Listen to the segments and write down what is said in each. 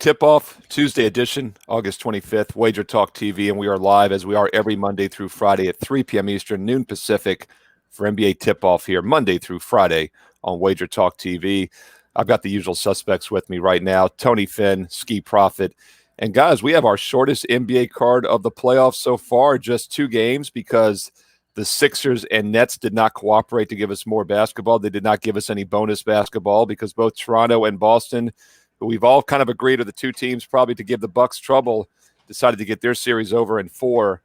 tip-off, Tuesday edition, August 25th, WagerTalk TV, and we are live as we are every Monday through Friday at 3 p.m. Eastern, noon Pacific for NBA tip-off here, Monday through Friday on WagerTalk TV. I've got the usual suspects with me right now, Tony Finn, Ski Prophet, and guys, we have our shortest NBA card of the playoffs so far, just 2 games because the Sixers and Nets did not cooperate to give us more basketball. They did not give us any bonus basketball because both Toronto and Boston, who we've all kind of agreed are the 2 teams probably to give the Bucks trouble, decided to get their series over in 4,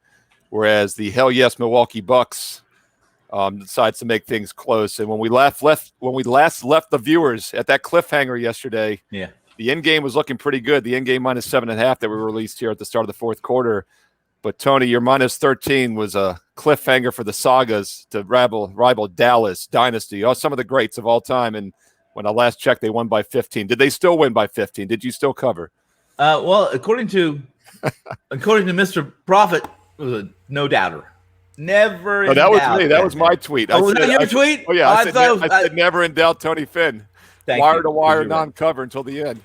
whereas the hell yes Milwaukee Bucks decides to make things close. And when we last left the viewers at that cliffhanger yesterday, the end game was looking pretty good. The end game minus 7.5 that we released here at the start of the fourth quarter. But Tony, your minus 13 was a cliffhanger for the Sagas to rival Dallas Dynasty, some of the greats of all time. And when I last checked, they won by 15. Did they still win by 15? Did you still cover? Well, according to Mr. Prophet, it was a no doubter. Never. Oh, that was me. That was my tweet. Was that your tweet? Oh yeah, I said never in doubt. Tony Finn, wire to wire, non-cover until the end.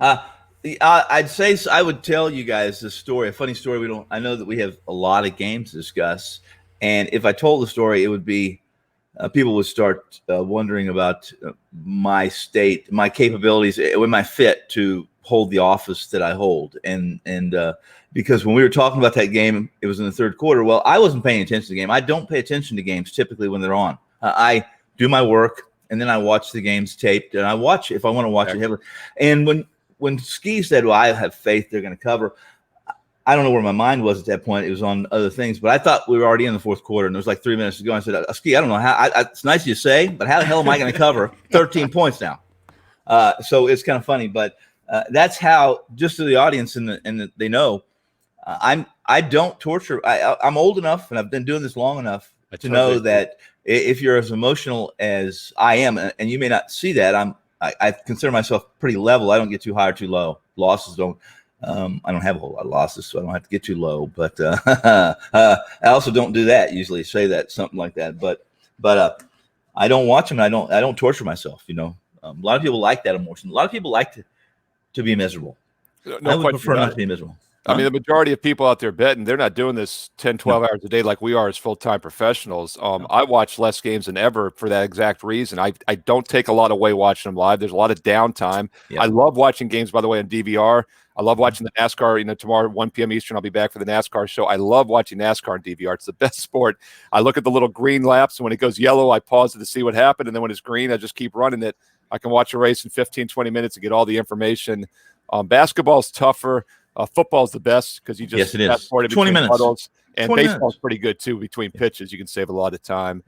I would tell you guys this story, a funny story. I know that we have a lot of games to discuss, and if I told the story, it would be people would start wondering about my state, my capabilities, my fit to hold the office that I hold, and because when we were talking about that game, it was in the third quarter. Well, I wasn't paying attention to the game. I don't pay attention to games typically when they're on. I do my work, and then I watch the games taped, and I watch if I want to watch it heavily. And when Ski said, well, I have faith they're going to cover, I don't know where my mind was at that point. It was on other things, but I thought we were already in the fourth quarter, and there was like 3 minutes to go. I said, Ski, I don't know how. It's nice you say, but how the hell am I going to cover 13 points now? So it's kind of funny, but that's how, just to the audience and they know, I don't torture. I'm old enough, and I've been doing this long enough to know that if you're as emotional as I am, and you may not see that, I consider myself pretty level. I don't get too high or too low. Losses don't. I don't have a whole lot of losses, so I don't have to get too low. But I also don't do that. Usually say that something like that. But I don't watch them. And I don't torture myself. You know, a lot of people like that emotion. A lot of people like to be miserable. I would prefer not to be miserable. I mean, the majority of people out there betting, they're not doing this 10, 12 hours a day like we are as full-time professionals. I watch less games than ever for that exact reason. I don't take a lot away watching them live. There's a lot of downtime. I love watching games, by the way, on DVR. I love watching the NASCAR. Tomorrow, 1 p.m. Eastern, I'll be back for the NASCAR show. I love watching NASCAR on DVR. It's the best sport. I look at the little green laps, and when it goes yellow, I pause it to see what happened. And then when it's green, I just keep running it. I can watch a race in 15, 20 minutes and get all the information. Basketball's tougher. Football's the best because you just fast forward 20 minutes. Puddles. And baseball's pretty good, too, between pitches. You can save a lot of time.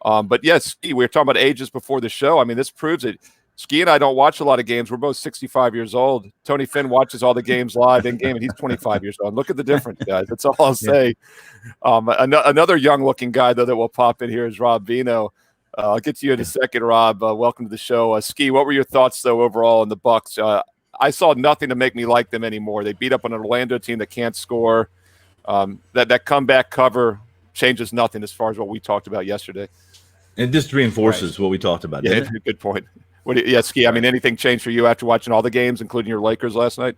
But, yes, Ski, we were talking about ages before the show. I mean, this proves it. Ski and I don't watch a lot of games. We're both 65 years old. Tony Finn watches all the games live in-game, and he's 25 years old. Look at the difference, guys. That's all I'll say. Another young-looking guy, though, that will pop in here is Rob Vino. I'll get to you in a second, Rob. Welcome to the show. Ski, what were your thoughts, though, overall on the Bucks? I saw nothing to make me like them anymore. They beat up an Orlando team that can't score. That comeback cover changes nothing as far as what we talked about yesterday. It just reinforces what we talked about. Yeah, it's a good point. Ski, I mean, anything changed for you after watching all the games, including your Lakers last night?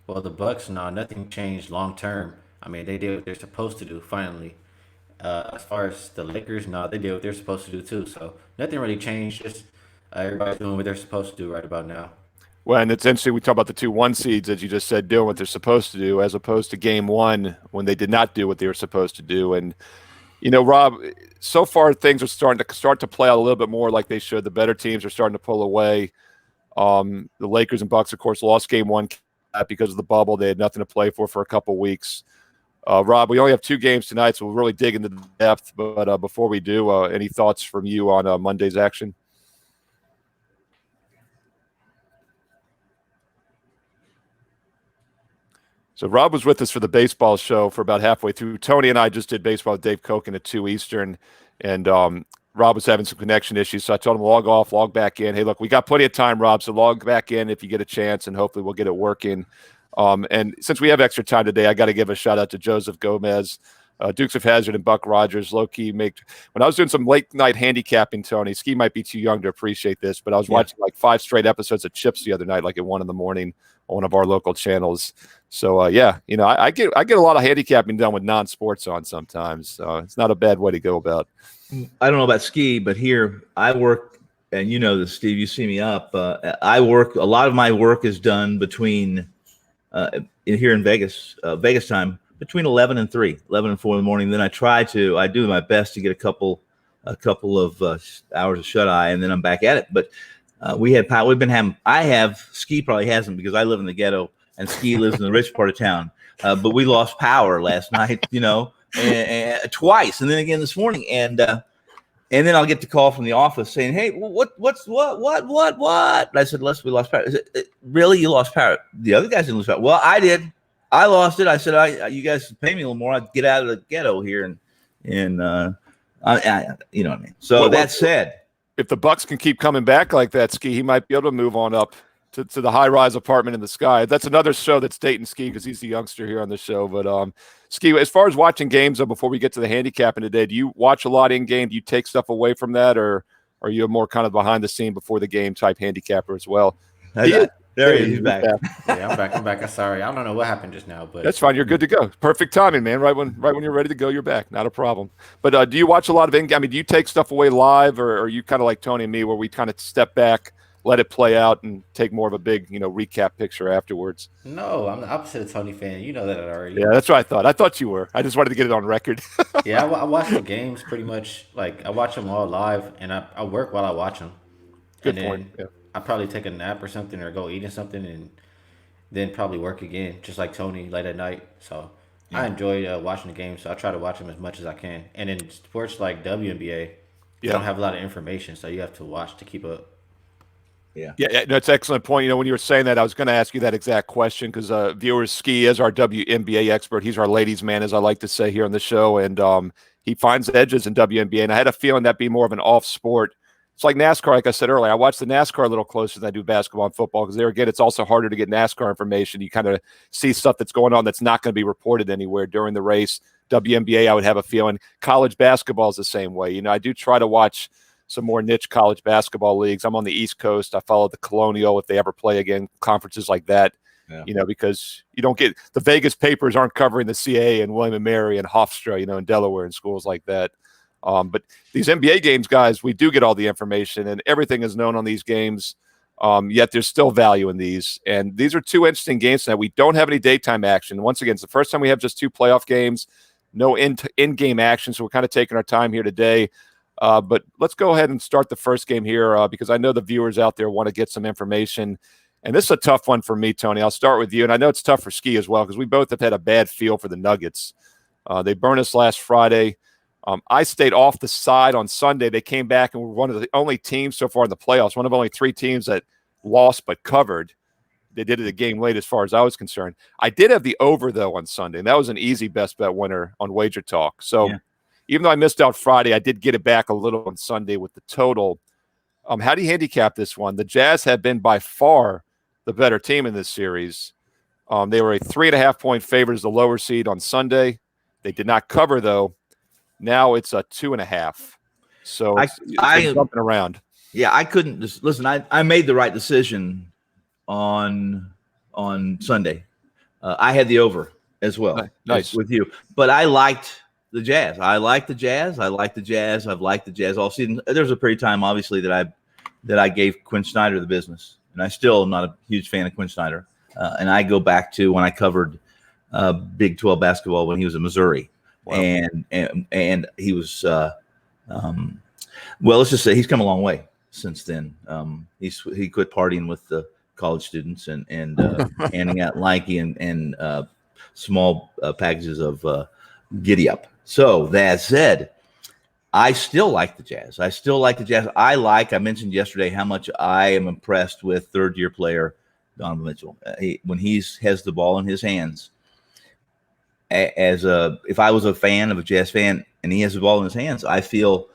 Well, the Bucks, no, nothing changed long term. I mean, they did what they're supposed to do, finally. As far as the Lakers, no, they did what they're supposed to do, too. So nothing really changed. Just everybody's doing what they're supposed to do right about now. Well, and it's interesting, we talk about the 2 1 seeds, as you just said, doing what they're supposed to do, as opposed to game 1 when they did not do what they were supposed to do. And, Rob, so far things are starting to play out a little bit more like they should. The better teams are starting to pull away. The Lakers and Bucks, of course, lost game 1 because of the bubble. They had nothing to play for a couple weeks. Rob, we only have 2 games tonight, so we'll really dig into the depth. But before we do, any thoughts from you on Monday's action? So Rob was with us for the baseball show for about halfway through. Tony and I just did baseball with Dave Koken at 2 Eastern, and Rob was having some connection issues, so I told him log off, log back in. Hey, look, we got plenty of time, Rob, so log back in if you get a chance, and hopefully we'll get it working. And since we have extra time today, I got to give a shout-out to Joseph Gomez. Dukes of Hazzard and Buck Rogers, low key make. When I was doing some late night handicapping, Tony, Ski might be too young to appreciate this, but I was watching like 5 straight episodes of Chips the other night, like at 1 a.m. on one of our local channels. So yeah, you know, I get a lot of handicapping done with non-sports on sometimes. So it's not a bad way to go about. I don't know about Ski, but here I work, and you know this, Steve. You see me up. I work. A lot of my work is done between here in Vegas, Vegas time, between 11 and 4 in the morning. Then I do my best to get a couple of hours of shut eye, and then I'm back at it. But Ski probably hasn't, because I live in the ghetto and Ski lives in the rich part of town. But we lost power last night, you know, and twice, and then again this morning, and then I'll get the call from the office saying, "Hey, what?" And I said, "Les, we lost power." I said, "Really? You lost power? The other guys didn't lose power." "Well, I did. I lost it." I said, "You guys pay me a little more. I'd get out of the ghetto here." And you know what I mean. So that said, if the Bucks can keep coming back like that, Ski, he might be able to move on up to the high-rise apartment in the sky. That's another show that's dating Ski, because he's the youngster here on the show. But Ski, as far as watching games, though, before we get to the handicapping today, do you watch a lot in game? Do you take stuff away from that, or are you a more kind of behind the scene before the game type handicapper as well? There he is. He's back. Yeah, I'm back. I'm sorry. I don't know what happened just now, but that's fine. You're good to go. Perfect timing, man. Right when you're ready to go, you're back. Not a problem. But do you watch a lot of in-game? I mean, do you take stuff away live, or are you kind of like Tony and me, where we kind of step back, let it play out, and take more of a big, recap picture afterwards? No, I'm the opposite of Tony fan. You know that already. Yeah, that's what I thought. I thought you were. I just wanted to get it on record. Yeah, I watch the games pretty much. Like, I watch them all live, and I work while I watch them. Good point. Yeah. I probably take a nap or something, or go eating something, and then probably work again, just like Tony, late at night. So yeah. I enjoy watching the games, so I try to watch them as much as I can. And in sports like WNBA, you don't have a lot of information, so you have to watch to keep up. Yeah, that's an excellent point. When you were saying that, I was going to ask you that exact question, because viewers, Ski is our WNBA expert. He's our ladies' man, as I like to say here on the show, and he finds edges in WNBA. And I had a feeling that'd be more of an off sport. It's like NASCAR, like I said earlier. I watch the NASCAR a little closer than I do basketball and football, because there again, it's also harder to get NASCAR information. You kind of see stuff that's going on that's not going to be reported anywhere during the race. WNBA, I would have a feeling. College basketball is the same way. I do try to watch some more niche college basketball leagues. I'm on the East Coast. I follow the Colonial if they ever play again, conferences like that. Yeah. Because you don't get the Vegas papers aren't covering the CAA and William & Mary and Hofstra, in Delaware and schools like that. But these NBA games, guys, we do get all the information, and everything is known on these games. Yet there's still value in these. And these are 2 interesting games tonight. We don't have any daytime action. Once again, it's the first time we have just 2 playoff games, no in-game action. So we're kind of taking our time here today. But let's go ahead and start the first game here, because I know the viewers out there want to get some information. And this is a tough one for me, Tony. I'll start with you. And I know it's tough for Ski as well, because we both have had a bad feel for the Nuggets. They burned us last Friday. I stayed off the side on Sunday. They came back and were one of the only teams so far in the playoffs, one of only 3 teams that lost but covered. They did it a game late as far as I was concerned. I did have the over, though, on Sunday, and that was an easy best bet winner on WagerTalk. So even though I missed out Friday, I did get it back a little on Sunday with the total. How do you handicap this one? The Jazz have been by far the better team in this series. They were a 3.5-point favorite as the lower seed on Sunday. They did not cover, though. Now it's a 2.5. So it's jumping around. Yeah, I couldn't just listen. I made the right decision on Sunday. I had the over as well. Nice with you, but I liked the Jazz. I like the Jazz. I've liked the Jazz all season. There was a period of time, obviously, that I gave Quinn Snyder the business, and I still am not a huge fan of Quinn Snyder. And I go back to when I covered Big 12 basketball when he was at Missouri. Wow. And he was let's just say he's come a long way since then. He quit partying with the college students and handing out Nike and small packages of giddy up. So that said, I still like the Jazz. I mentioned yesterday how much I am impressed with third-year player Donovan Mitchell. When he has the ball in his hands. If I was a fan of a Jazz fan and he has the ball in his hands, I feel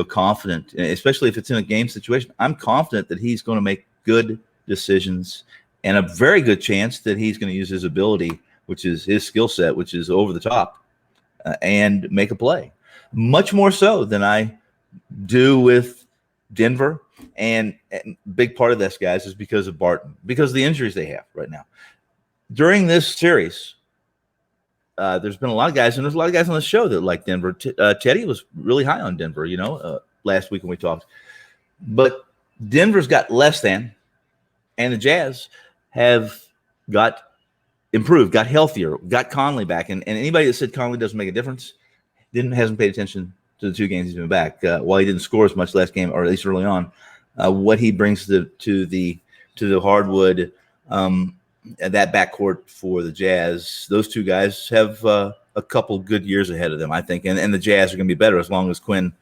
confident, especially if it's in a game situation. I'm confident that he's going to make good decisions, and a very good chance that he's going to use his ability, which is his skill set, which is over the top, and make a play, much more so than I do with Denver. And big part of this, guys, is because of Barton, because of the injuries they have right now. During this series, there's been a lot of guys, and there's a lot of guys on the show that like Denver. Teddy was really high on Denver, last week when we talked. But Denver's got less than, and the Jazz have got improved, got healthier, got Conley back. And anybody that said Conley doesn't make a difference hasn't paid attention to the 2 games he's been back. While he didn't score as much last game, or at least early on, what he brings to the hardwood, that backcourt for the Jazz, those 2 guys have a couple good years ahead of them, I think. And the Jazz are going to be better as long as Quinn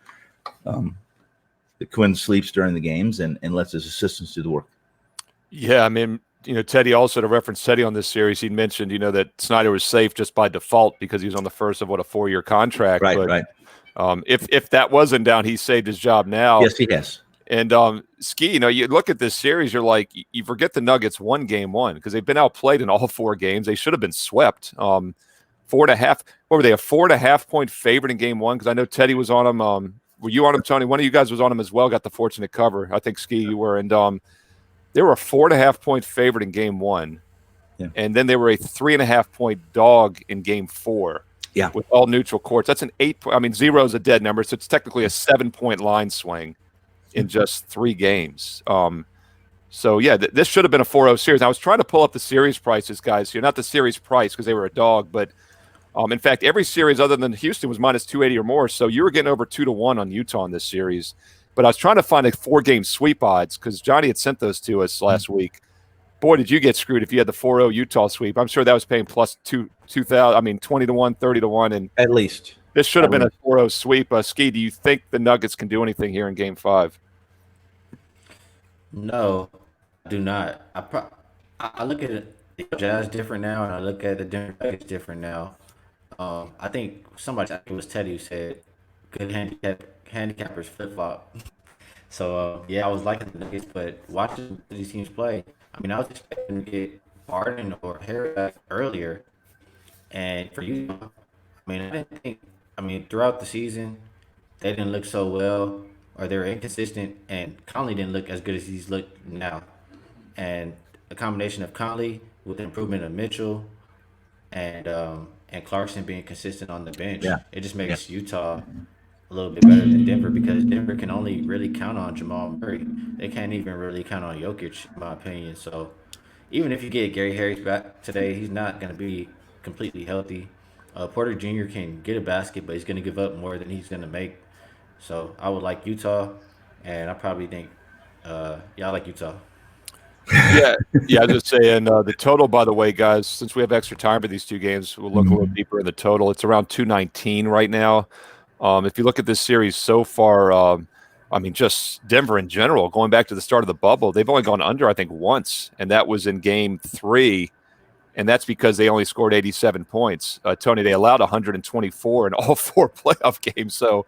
sleeps during the games and lets his assistants do the work. Yeah, I mean, Teddy, also to reference Teddy on this series, he mentioned, that Snyder was safe just by default because he was on the first of a 4-year contract. Right. If that wasn't down, he saved his job now. Yes, he has. And Ski, you look at this series, you're like, you forget the Nuggets won game 1 because they've been outplayed in all 4 games. They should have been swept. 4.5. What were they? A 4.5 point favorite in game 1? Because I know Teddy was on them. Were you on him, Tony? One of you guys was on him as well. Got the fortunate cover. I think Ski, you were. And they were a 4.5 point favorite in game 1. Yeah. And then they were a 3.5 point dog in game 4. Yeah. With all neutral courts. That's an 8 point. I mean, 0 is a dead number. So it's technically a 7 point line swing in just 3 games. So yeah, this should have been a 4-0 series. I was trying to pull up the series prices, guys. Here, not the series price because they were a dog, but in fact, every series other than Houston was minus 280 or more. So you were getting over 2-1 on Utah in this series. But I was trying to find a 4-game sweep odds because Johnny had sent those to us last week. Boy, did you get screwed if you had the 4-0 Utah sweep. I'm sure that was paying plus 2,000. I mean, 20-1, 30-1, and at least this should have been a 4-0 sweep. Ski, do you think the Nuggets can do anything here in Game 5? No, I do not. I look at the Jazz different now, and I look at the Denver Nuggets different now. I think it was Teddy who said, "Good handicappers flip flop." So yeah, I was liking the Nuggets, but watching these teams play, I mean, I was expecting to get Harden or Harry back earlier, and for you, I mean, I didn't think. I mean, throughout the season, they didn't look so well, or they were inconsistent, and Conley didn't look as good as he's looked now. And a combination of Conley with the improvement of Mitchell and Clarkson being consistent on the bench, it just makes Utah a little bit better than Denver because Denver can only really count on Jamal Murray. They can't even really count on Jokic, in my opinion. So even if you get Gary Harris back today, he's not going to be completely healthy. Porter Jr. can get a basket, but he's going to give up more than he's going to make. So I would like Utah, and I probably think, I like Utah. Yeah, I was just saying the total, by the way, guys, since we have extra time for these 2 games, we'll look a little deeper in the total. It's around 219 right now. If you look at this series so far, I mean, just Denver in general, going back to the start of the bubble, they've only gone under, I think, once, and that was in game 3, and that's because they only scored 87 points. Tony, they allowed 124 in all 4 playoff games, so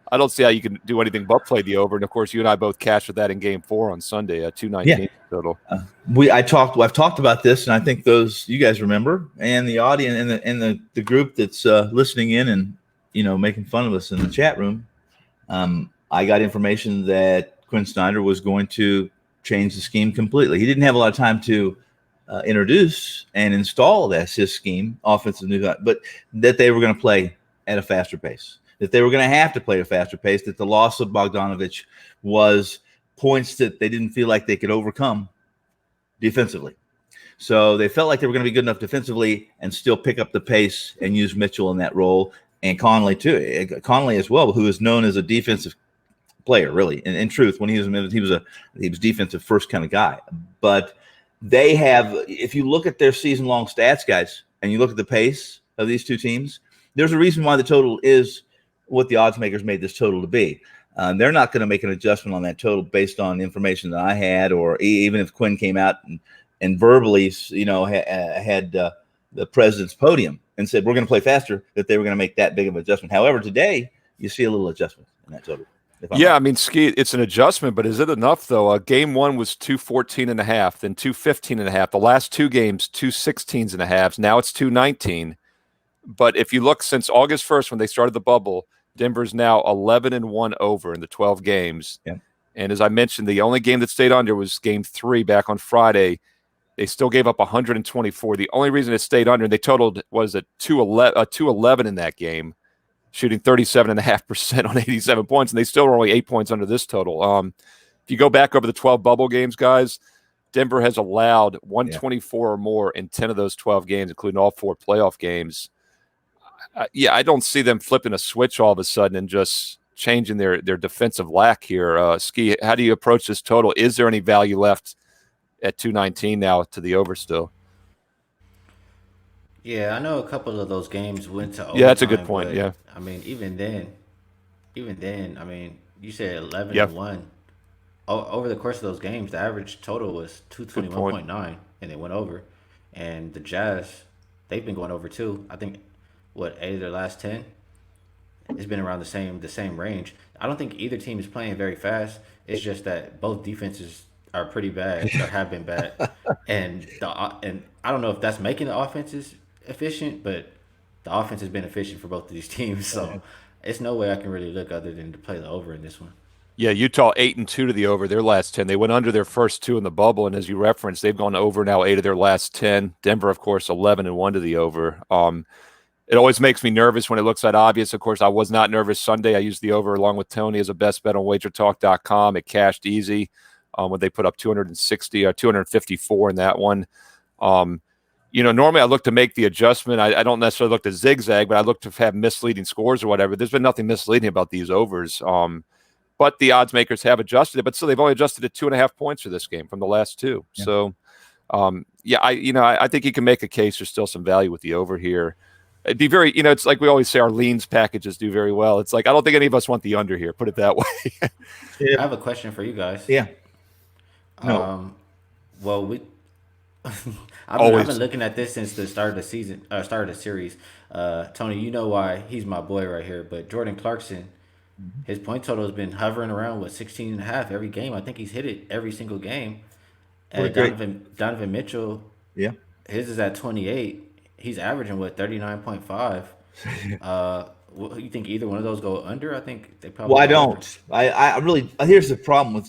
I don't see how you can do anything but play the over. And, of course, you and I both cashed with that in game 4 on Sunday at 219 total. I've talked about this, and I think you guys remember, and the audience and the group that's listening in and making fun of us in the chat room. I got information that Quinn Snyder was going to change the scheme completely. He didn't have a lot of time to introduce and install his scheme, offensive new, but that they were going to play at a faster pace, that they were going to have to play at a faster pace, that the loss of Bogdanovich was points that they didn't feel like they could overcome defensively. So they felt like they were going to be good enough defensively and still pick up the pace and use Mitchell in that role. And Conley too. Conley as well, who is known as a defensive player, really. In truth, when he was defensive first kind of guy. But they have, if you look at their season-long stats, guys, and you look at the pace of these 2 teams, there's a reason why the total is what the odds makers made this total to be. They're not going to make an adjustment on that total based on information that I had, or even if Quinn came out and verbally, had the president's podium and said, we're going to play faster, that they were going to make that big of an adjustment. However, today you see a little adjustment in that total. I mean, Ski, it's an adjustment, but is it enough though? Game 1 was 214.5, then 215.5. The last 2 games, 216.5. Now it's 219. But if you look since August 1st when they started the bubble, Denver's now 11-1 over in the 12 games. Yeah. And as I mentioned, the only game that stayed under was game 3 back on Friday. They still gave up 124. The only reason it stayed under, and they totaled was a 211 in that game, shooting 37.5% on 87 points, and they still were only 8 points under this total. If you go back over the 12 bubble games, guys, Denver has allowed 124 or more in 10 of those 12 games, including all 4 playoff games. I don't see them flipping a switch all of a sudden and just changing their defensive lack here. Ski, how do you approach this total? Is there any value left at 219 now to the over still? Yeah, I know a couple of those games went to overtime. Yeah, that's a good point. But, Yeah. I mean, even then, I mean, you said 11 Yep. and 1. Over the course of those games, the average total was 221.9, and they went over. And the Jazz, they've been going over too. I think, 8 of their last 10? It's been around the same range. I don't think either team is playing very fast. It's just that both defenses are pretty bad or have been bad, and I don't know if that's making the offenses efficient, but the offense has been efficient for both of these teams. So it's no way I can really look other than to play the over in this one. Yeah, Utah 8-2 to the over their last 10. They went under their first 2 in the bubble, and as you referenced, they've gone over now 8 of their last 10. Denver, of course, 11-1 to the over. It always makes me nervous when it looks that obvious. Of course, I was not nervous Sunday. I used the over along with Tony as a best bet on WagerTalk.com. It cashed easy when they put up 260 or 254 in that one. Normally I look to make the adjustment. I don't necessarily look to zigzag, but I look to have misleading scores or whatever. There's been nothing misleading about these overs. But the odds makers have adjusted it. But still, they've only adjusted it 2.5 points for this game from the last 2. Yeah. So, I think you can make a case. There's still some value with the over here. It'd be very, it's like we always say our leans packages do very well. It's like I don't think any of us want the under here. Put it that way. I have a question for you guys. Yeah. No. Well, I've been looking at this since the start of the season, start of the series. Tony, you know why he's my boy right here. But Jordan Clarkson, his point total has been hovering around 16.5 every game. I think he's hit it every single game. And Donovan Mitchell, his is at 28. He's averaging 39.5. You think either one of those go under? I think they probably. Well, I don't. I really. Here's the problem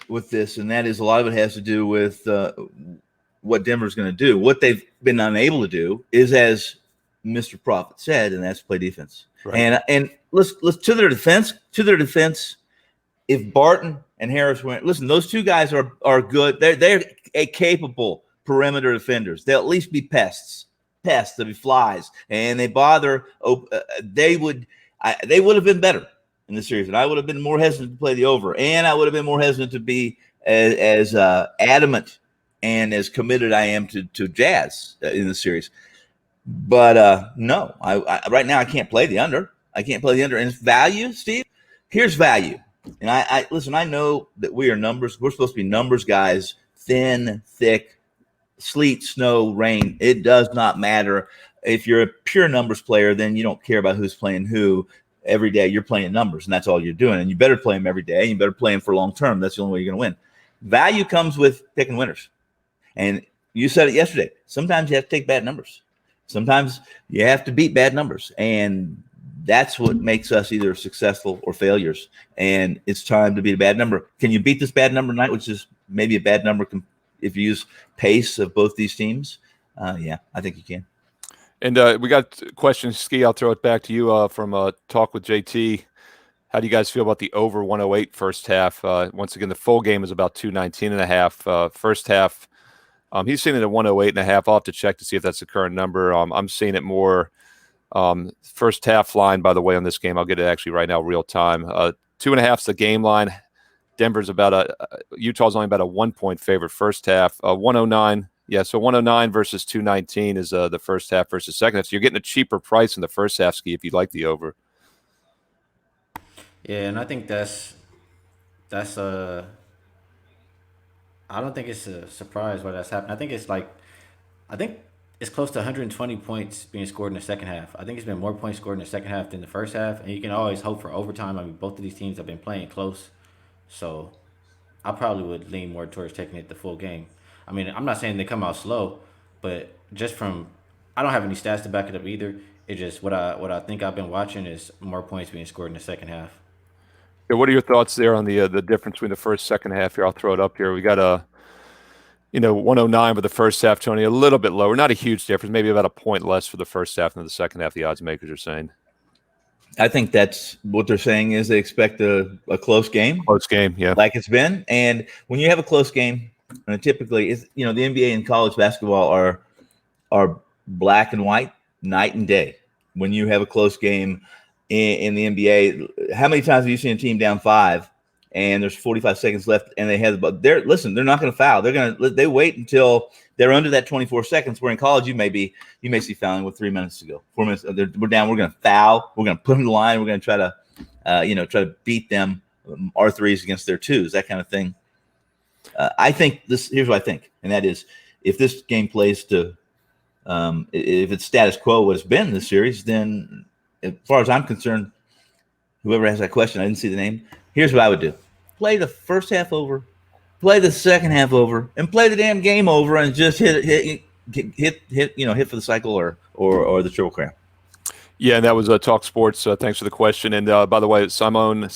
with this, and that is a lot of it has to do with what Denver's going to do. What they've been unable to do is, as Mr. Prophet said, and that's play defense. Right. And let's to their defense. If Barton and Harris went, listen, those 2 guys are good. They're a capable perimeter defenders. They'll at least be pests. They'll be flies, and they bother. They would have been better in the series, and I would have been more hesitant to play the over, and I would have been more hesitant to be as adamant and as committed I am to Jazz in the series. But no, I right now I can't play the under. I can't play the under. And value, Steve. Here's value. And I listen. I know that we are numbers. We're supposed to be numbers guys. Thin, thick. Sleet, snow, rain, it does not matter. If you're a pure numbers player, then you don't care about who's playing who. Every day you're playing numbers, and that's all you're doing. And you better play them every day. You better play them for long term. That's the only way you're going to win. Value comes with picking winners. And you said it yesterday. Sometimes you have to take bad numbers. Sometimes you have to beat bad numbers. And that's what makes us either successful or failures. And it's time to beat a bad number. Can you beat this bad number tonight, which is maybe a bad number if you use pace of both these teams? I think you can. And we got questions, Ski. I'll throw it back to you from Talk with JT. How do you guys feel about the over 108 first half? Once again, the full game is about 219.5. First half, he's seeing it at 108.5. I'll have to check to see if that's the current number. I'm seeing it more first half line, by the way, on this game. I'll get it actually right now, real time. 2.5 is the game line. Denver's Utah's only about a 1-point favorite first half. 109. Yeah, so 109 versus 219 is the first half versus second half. So you're getting a cheaper price in the first half, Ski, if you'd like the over. Yeah, and I think that's I don't think it's a surprise why that's happening. I think it's close to 120 points being scored in the second half. I think it's been more points scored in the second half than the first half, and you can always hope for overtime. I mean, both of these teams have been playing close. So I probably would lean more towards taking it the full game. I mean, I'm not saying they come out slow, but just from – I don't have any stats to back it up either. It just what I think I've been watching is more points being scored in the second half. Yeah, what are your thoughts there on the difference between the first, second half here? I'll throw it up here. We got a 109 for the first half, Tony, a little bit lower. Not a huge difference, maybe about a point less for the first half than the second half, the odds makers are saying. I think that's what they're saying is they expect a close game. Close game, yeah. Like it's been. And when you have a close game, and typically is the NBA and college basketball are black and white, night and day. When you have a close game in the NBA, how many times have you seen a team down 5 and there's 45 seconds left and they have but they're not going to foul. They wait until they're under that 24 seconds. Where in college you may see fouling with 3 minutes to go, 4 minutes. We're down. We're going to foul. We're going to put them in the line. We're going to try to beat them R3s against their 2s, that kind of thing. I think here's what I think, and that is if this game plays to if it's status quo what it's been this series, then as far as I'm concerned, whoever has that question, I didn't see the name. Here's what I would do: play the first half over, play the second half over, and play the damn game over, and just hit for the cycle or the triple crown. Yeah, and that was Talk Sports. Thanks for the question. And by the way, Simon,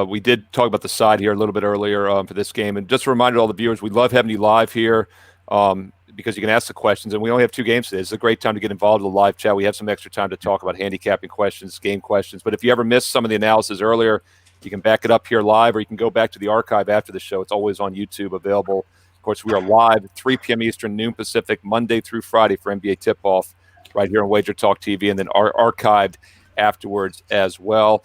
we did talk about the side here a little bit earlier for this game. And just a reminder to all the viewers, we love having you live here because you can ask the questions. And we only have 2 games today. It's a great time to get involved in the live chat. We have some extra time to talk about handicapping questions, game questions. But if you ever missed some of the analysis earlier, you can back it up here live, or you can go back to the archive after the show. It's always on YouTube available. Of course, we are live at 3 p.m. Eastern, noon Pacific, Monday through Friday for NBA tip-off, right here on WagerTalk TV, and then archived afterwards as well.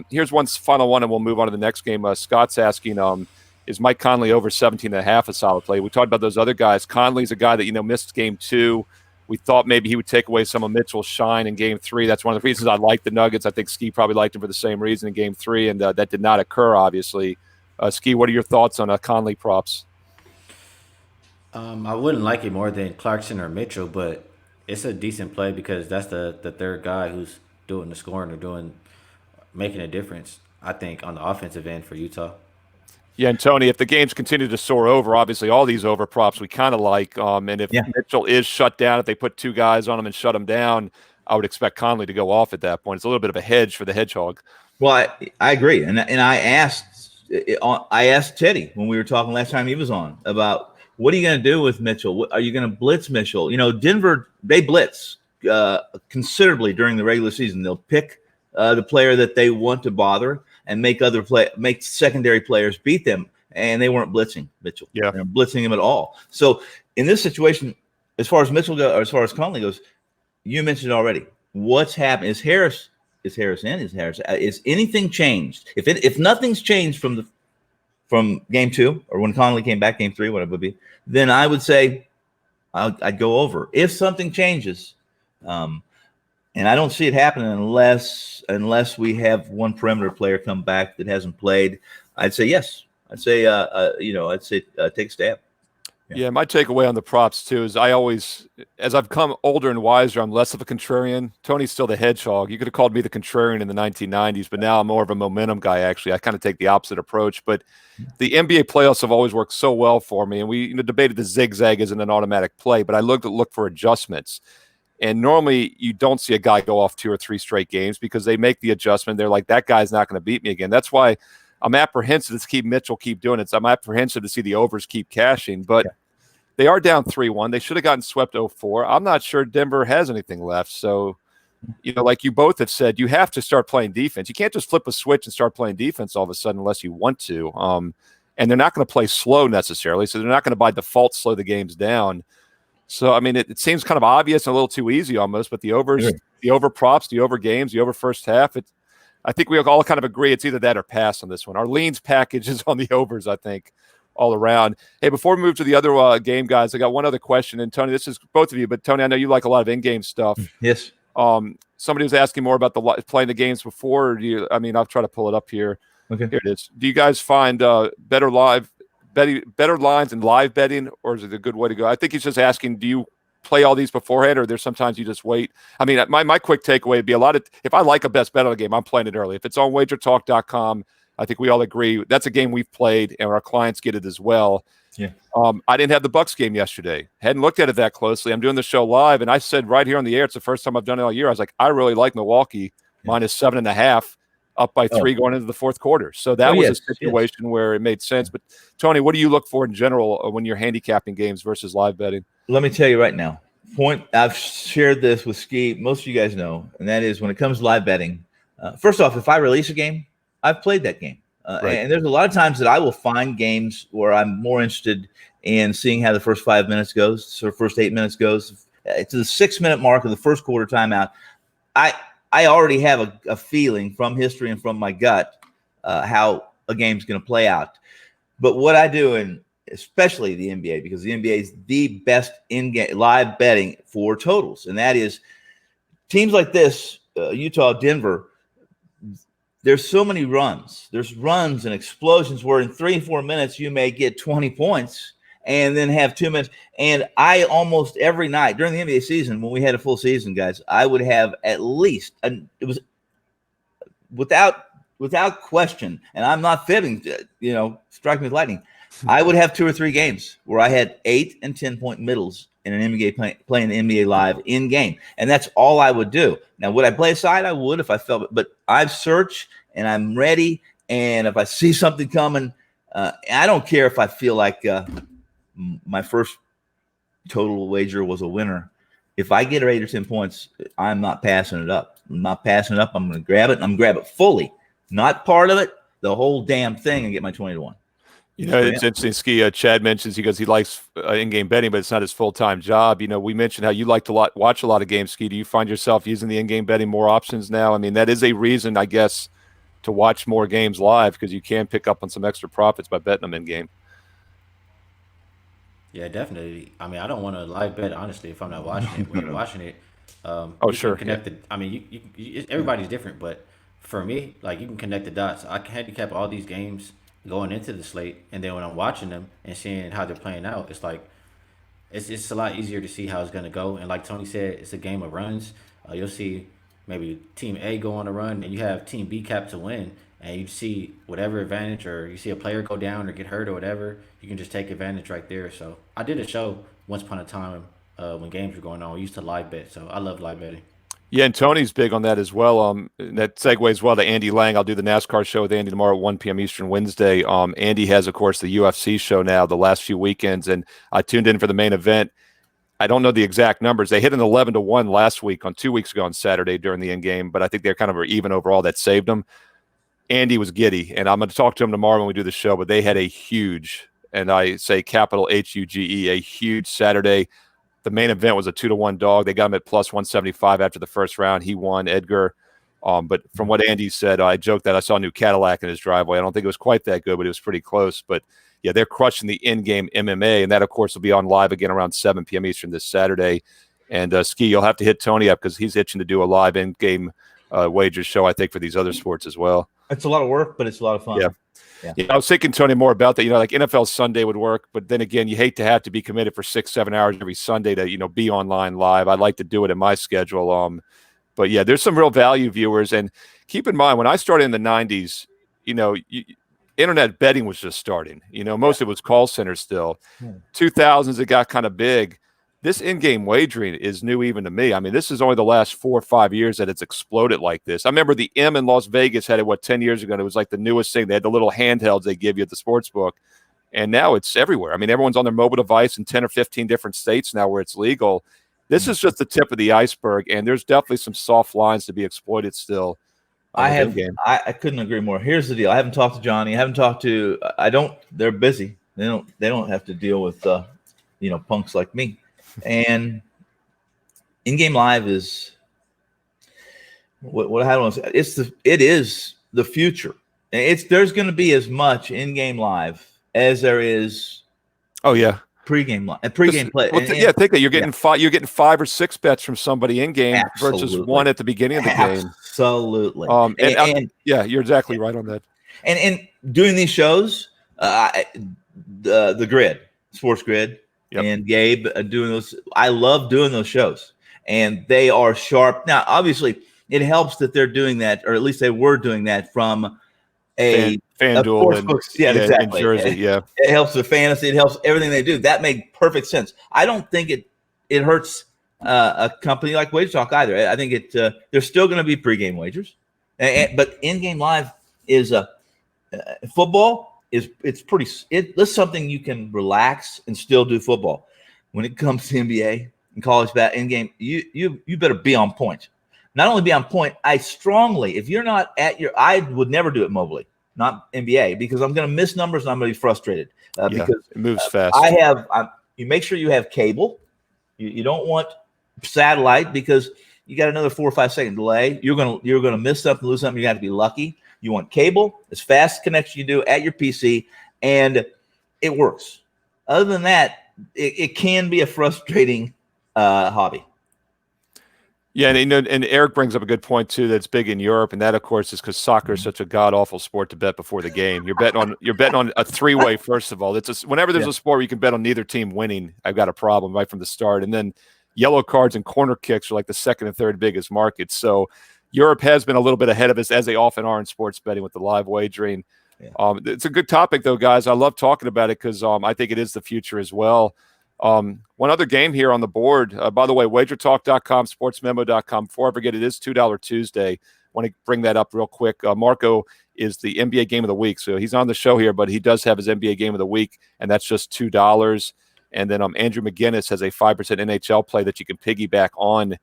Here's one final one, and we'll move on to the next game. Scott's asking, is Mike Conley over 17.5 a solid play? We talked about those other guys. Conley's a guy that, missed game 2. We thought maybe he would take away some of Mitchell's shine in game 3. That's one of the reasons I like the Nuggets. I think Ski probably liked him for the same reason in game 3, and that did not occur, obviously. Ski, what are your thoughts on Conley props? I wouldn't like it more than Clarkson or Mitchell, but it's a decent play because that's the third guy who's doing the scoring or making a difference, I think, on the offensive end for Utah. Yeah, and Tony, if the games continue to soar over, obviously all these over props we kind of like. And if Mitchell is shut down, if they put 2 guys on him and shut him down, I would expect Conley to go off at that point. It's a little bit of a hedge for the Hedgehog. Well, I agree, and I asked Teddy when we were talking last time he was on about what are you going to do with Mitchell? Are you going to blitz Mitchell? Denver, they blitz considerably during the regular season. They'll pick the player that they want to bother and make secondary players beat them, and they weren't blitzing Mitchell. Yeah, they weren't blitzing him at all. So in this situation, as far as Mitchell goes, or as far as Conley goes, you mentioned already what's happened. Is Harris in? Is anything changed? If nothing's changed from game 2 or when Conley came back game 3, whatever it would be, then I would say I'd go over. If something changes, and I don't see it happening unless we have one perimeter player come back that hasn't played, I'd say yes. I'd say take a stab. Yeah, my takeaway on the props too is as I've come older and wiser, I'm less of a contrarian. Tony's still the Hedgehog. You could have called me the contrarian in the 1990s, but now I'm more of a momentum guy, actually. I kind of take the opposite approach. But the NBA playoffs have always worked so well for me, and we debated the zigzag isn't an automatic play, but I look for adjustments. And normally you don't see a guy go off 2 or 3 straight games because they make the adjustment. They're like, that guy's not going to beat me again. That's why I'm apprehensive to keep Mitchell keep doing it. So I'm apprehensive to see the overs keep cashing. But they are down 3-1. They should have gotten swept 0-4. I'm not sure Denver has anything left. So, like you both have said, you have to start playing defense. You can't just flip a switch and start playing defense all of a sudden unless you want to. And they're not going to play slow necessarily. So they're not going to by default slow the games down. So, I mean, it seems kind of obvious and a little too easy almost, but the overs, the over props, the over games, the over first half, I think we all kind of agree it's either that or pass on this one. Our leans package is on the overs, I think, all around. Hey, before we move to the other game, guys, I got one other question. And, Tony, this is both of you, but, Tony, I know you like a lot of in-game stuff. Yes. Somebody was asking more about playing the games before. Or I'll try to pull it up here. Okay. Here it is. Do you guys find better lines and live betting, or is it a good way to go? I think he's just asking, do you play all these beforehand, or there's sometimes you just wait? I mean, my quick takeaway would be if I like a best bet on a game, I'm playing it early. If it's on wagertalk.com, I think we all agree that's a game we've played and our clients get it as well. Yeah. I didn't have the Bucks game yesterday. Hadn't looked at it that closely. I'm doing the show live, and I said right here on the air, it's the first time I've done it all year. I was like, I really like Milwaukee minus 7.5, up by 3 going into the fourth quarter. So that was a situation where it made sense. But Tony, what do you look for in general when you're handicapping games versus live betting? Let me tell you right now. I've shared this with Ski. Most of you guys know, and that is when it comes to live betting. First off, if I release a game, I've played that game. Right. And there's a lot of times that I will find games where I'm more interested in seeing how the first 5 minutes goes, or first 8 minutes goes. To the 6-minute mark of the first quarter timeout, I already have a feeling from history and from my gut how a game's going to play out. But what I do, and especially the NBA, because the NBA is the best in-game live betting for totals, and that is teams like this, Utah, Denver. There's so many runs. There's runs and explosions where in 3 and 4 minutes you may get 20 points and then have 2 minutes. And I almost every night during the NBA season, when we had a full season, guys, I would have at least, and it was without question, and I'm not fibbing, strike me with lightning. I would have 2 or 3 games where I had 8 and 10 point middles in an NBA playing the NBA live in game, and that's all I would do. Now, would I play a side? I would if I felt it, but I search and I'm ready. And if I see something coming, I don't care if I feel like my first total wager was a winner. If I get 8 or 10 points, I'm not passing it up. I'm not passing it up. I'm going to grab it. And I'm going to grab it fully, not part of it, the whole damn thing, and get my 20-1. It's interesting. Ski, Chad mentions he likes in-game betting, but it's not his full-time job. We mentioned how you like to watch a lot of games. Ski, do you find yourself using the in-game betting more options now? I mean, that is a reason, I guess, to watch more games live, because you can pick up on some extra profits by betting them in-game. Yeah, definitely. I mean, I don't want to live bet, honestly, if I'm not watching it. When you're watching it, sure. I mean, everybody's different, but for me, like, you can connect the dots. I can handicap all these games going into the slate, and then when I'm watching them and seeing how they're playing out, it's like it's a lot easier to see how it's going to go. And like Tony said, it's a game of runs. You'll see maybe team A go on a run, and you have team B cap to win, and you see whatever advantage, or you see a player go down or get hurt or whatever, you can just take advantage right there. So I did a show once upon a time when games were going on. We used to live bet, so I love live betting. Yeah, and Tony's big on that as well. That segues well to Andy Lang. I'll do the NASCAR show with Andy tomorrow at 1 p.m. Eastern Wednesday. Andy has, of course, the UFC show now the last few weekends, and I tuned in for the main event. I don't know the exact numbers. They hit an 11-1 last week 2 weeks ago on Saturday during the end game, but I think they're kind of even overall. That saved them. Andy was giddy, and I'm going to talk to him tomorrow when we do the show, but they had a huge, and I say capital Huge, a huge Saturday. The main event was a 2-1 dog. They got him at plus 175 after the first round. He won, Edgar. But from what Andy said, I joked that I saw a new Cadillac in his driveway. I don't think it was quite that good, but it was pretty close. But yeah, they're crushing the in-game MMA, and that, of course, will be on live again around 7 p.m. Eastern this Saturday. And Ski, you'll have to hit Tony up because he's itching to do a live in-game wagers show, I think, for these other sports as well. It's a lot of work, but it's a lot of fun. Yeah. I was thinking, Tony, more about that. Like NFL Sunday would work, but then again, you hate to have to be committed for 6-7 hours every Sunday to be online live. I'd like to do it in my schedule. But yeah, there's some real value viewers, and keep in mind when I started in the '90s, internet betting was just starting. Most of it was call centers still. 2000s, it got kind of big. This in-game wagering is new even to me. I mean, this is only the last 4 or 5 years that it's exploded like this. I remember the M in Las Vegas had it, 10 years ago, and it was like the newest thing. They had the little handhelds they give you at the sports book, and now it's everywhere. I mean, everyone's on their mobile device in 10 or 15 different states now where it's legal. This is just the tip of the iceberg, and there's definitely some soft lines to be exploited still. I couldn't agree more. Here's the deal. I haven't talked to Johnny. I haven't talked to they're busy. They don't have to deal with punks like me. And in-game live is what I don't say. It is the future. There's going to be as much in-game live as there is. Oh yeah, pregame play. Think that you're getting 5 or 6 bets from somebody in-game versus one at the beginning of the game. Absolutely. You're exactly right on that. And doing these shows, the grid, Sports Grid. Yep. And Gabe doing those. I love doing those shows, and they are sharp. Now, obviously, it helps that they're doing that, or at least they were doing that from a FanDuel sports and books. Yeah, in exactly. Jersey. Yeah. It helps the fantasy. It helps everything they do. That makes perfect sense. I don't think it hurts a company like WagerTalk either. I think there's still going to be pregame wagers, but in-game live is football is it's something you can relax and still do football. When it comes to NBA and college in-game, you better be on point. Not only be on point, if you're not I would never do it mobily, not NBA, because I'm going to miss numbers and I'm going to be frustrated because it moves fast. You make sure you have cable. You don't want satellite because you got another 4 or 5 second delay. You're gonna miss something, lose something. You have to be lucky. You want cable, as fast connection you do at your PC, and it works. Other than that, it can be a frustrating hobby. Yeah, and Eric brings up a good point too. That's big in Europe, and that of course is because soccer is such a god awful sport to bet before the game. You're betting on a three-way. First of all, whenever there's a sport where you can bet on neither team winning, I've got a problem right from the start. And then yellow cards and corner kicks are like the second and third biggest markets. So Europe has been a little bit ahead of us, as they often are in sports betting with the live wagering. Yeah. It's a good topic though, guys. I love talking about it because I think it is the future as well. One other game here on the board, by the way, WagerTalk.com, SportsMemo.com. Before I forget, it is $2 Tuesday. Want to bring that up real quick. Marco is the NBA Game of the Week, so he's on the show here, but he does have his NBA Game of the Week, and that's just $2. And then Andrew McGinnis has a 5% NHL play that you can piggyback on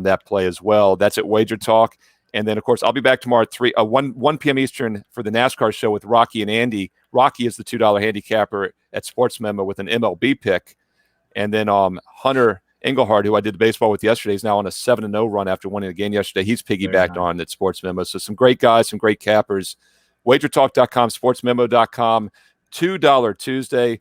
that play as well. That's at WagerTalk. And then, of course, I'll be back tomorrow at 1 p.m. Eastern for the NASCAR show with Rocky and Andy. Rocky is the $2 handicapper at SportsMemo with an MLB pick. And then Hunter Engelhardt, who I did the baseball with yesterday, is now on a 7-0 run after winning the game yesterday. He's piggybacked on at SportsMemo. So some great guys, some great cappers. WagerTalk.com, SportsMemo.com, $2 Tuesday.